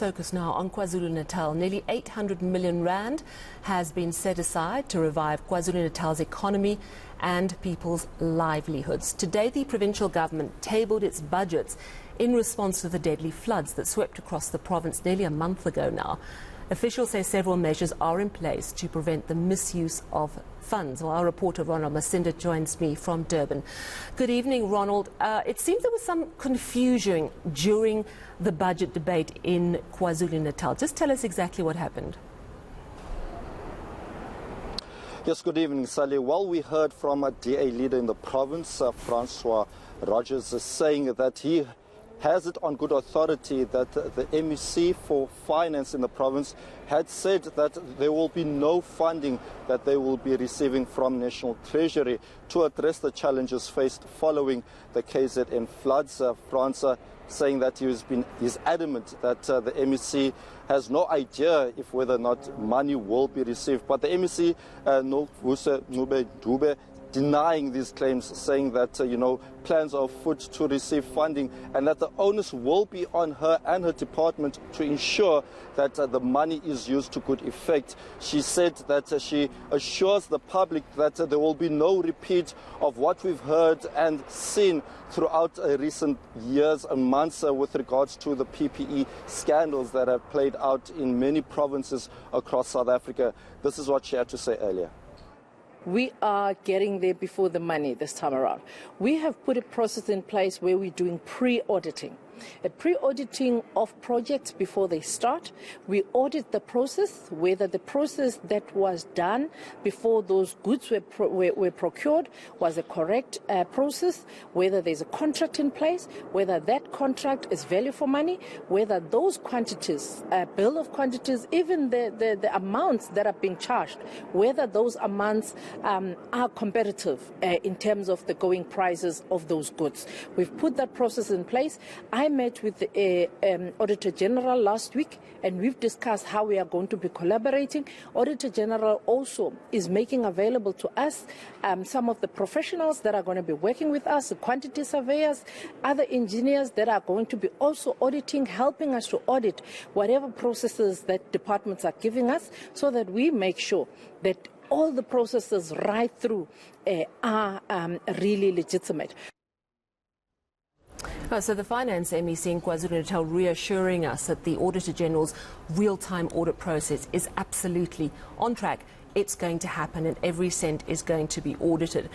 Let's focus now on KwaZulu-Natal. Nearly 800 million rand has been set aside to revive KwaZulu-Natal's economy and people's livelihoods. Today, the provincial government tabled its budgets in response to the deadly floods that swept across the province nearly a month ago now. Officials say several measures are in place to prevent the misuse of funds. Well, our reporter Ronald Masinda joins me from Durban. Good evening, Ronald. It seems there was some confusion during the budget debate in KwaZulu-Natal. Just tell us exactly what happened. Yes, good evening, Sally. Well, we heard from a DA leader in the province, Francois Rogers, saying that he has it on good authority that the MEC for Finance in the province had said that there will be no funding that they will be receiving from National Treasury to address the challenges faced following the KZN floods. Francois saying that he's adamant that the MEC has no idea if whether or not money will be received. But the MEC, Dube, denying these claims, saying that, plans are afoot to receive funding and that the onus will be on her and her department to ensure that the money is used to good effect. She said that she assures the public that there will be no repeat of what we've heard and seen throughout recent years and months with regards to the PPE scandals that have played out in many provinces across South Africa. This is what she had to say earlier. We are getting there before the money this time around. We have put a process in place where we're doing pre-auditing. A pre-auditing of projects before they start. We audit the process, whether the process that was done before those goods were procured was a correct process, whether there's a contract in place, whether that contract is value for money, whether those quantities, bill of quantities, even the amounts that are being charged, whether those amounts are competitive in terms of the going prices of those goods. We've put that process in place. I met with the Auditor General last week and we've discussed how we are going to be collaborating. Auditor General also is making available to us some of the professionals that are going to be working with us, the quantity surveyors, other engineers that are going to be also auditing, helping us to audit whatever processes that departments are giving us so that we make sure that all the processes right through are really legitimate. So the Finance MEC in KwaZulu-Natal reassuring us that the Auditor General's real-time audit process is absolutely on track. It's going to happen and every cent is going to be audited.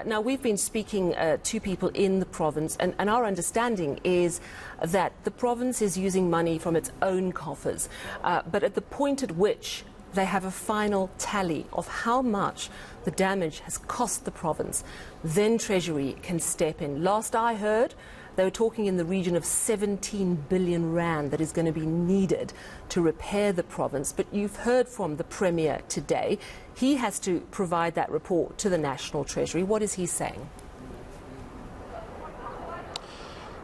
Now, we've been speaking to people in the province and our understanding is that the province is using money from its own coffers. But at the point at which they have a final tally of how much the damage has cost the province, then Treasury can step in. Last I heard, they were talking in the region of 17 billion rand that is going to be needed to repair the province. But you've heard from the Premier today. He has to provide that report to the National Treasury. What is he saying?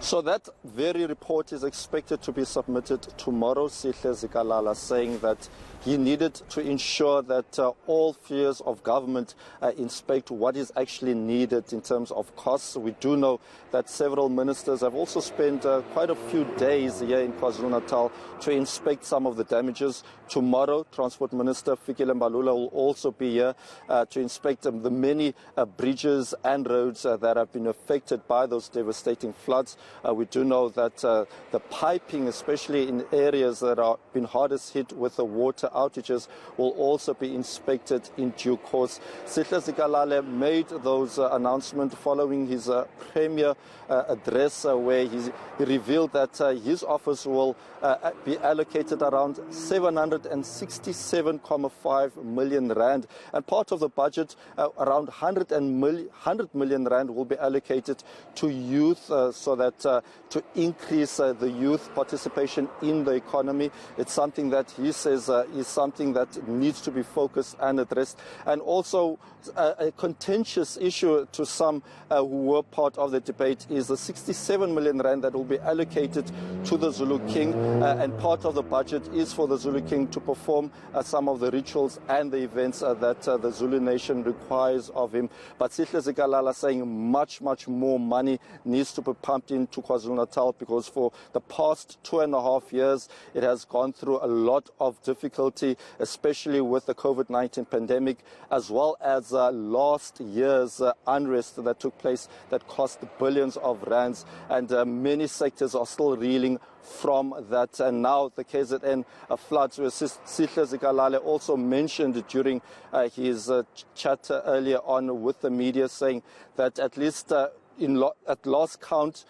So that very report is expected to be submitted tomorrow. Sihle Zikalala saying that he needed to ensure that all spheres of government inspect what is actually needed in terms of costs. We do know that several ministers have also spent quite a few days here in KwaZulu-Natal to inspect some of the damages. Tomorrow, Transport Minister Fikile Mbalula will also be here to inspect the many bridges and roads that have been affected by those devastating floods. We do know that the piping, especially in areas that have been hardest hit with the water outages, will also be inspected in due course. Sihle Zikalala made those announcements following his premier address where he revealed that his office will be allocated around 767.5 million rand. And part of the budget, around 100 million rand will be allocated to youth so that to increase the youth participation in the economy. It's something that he says is something that needs to be focused and addressed. And also a contentious issue to some who were part of the debate is the 67 million rand that will be allocated to the Zulu King. And part of the budget is for the Zulu King to perform some of the rituals and the events that the Zulu nation requires of him. But Sihle Zikalala saying much more money needs to be pumped in to KwaZulu-Natal, because for the past 2.5 years, it has gone through a lot of difficulty, especially with the COVID-19 pandemic, as well as last year's unrest that took place that cost billions of rands, and many sectors are still reeling from that. And now the KZN floods, where Sihle Zikalala also mentioned during his chat earlier on with the media, saying that at least at last count,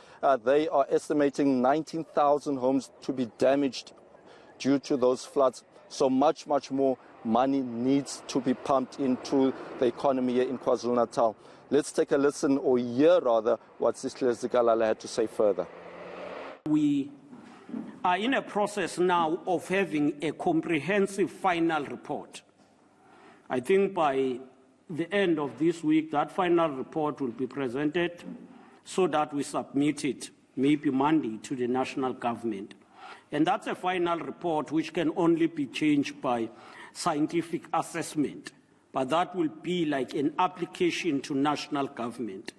they are estimating 19,000 homes to be damaged due to those floods. So much more money needs to be pumped into the economy here in KwaZulu-Natal. Let's take a listen, or hear rather, what Sihle Zikalala had to say further. We are in a process now of having a comprehensive final report. I think by the end of this week, that final report will be presented so that we submit it maybe Monday to the national government. And that's a final report which can only be changed by scientific assessment. But that will be like an application to national government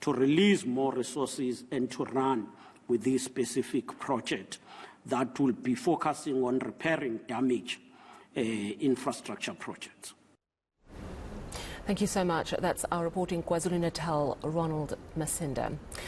to release more resources and to run with this specific project that will be focusing on repairing damaged infrastructure projects. Thank you so much. That's our reporting KwaZulu-Natal, Ronald Masinda.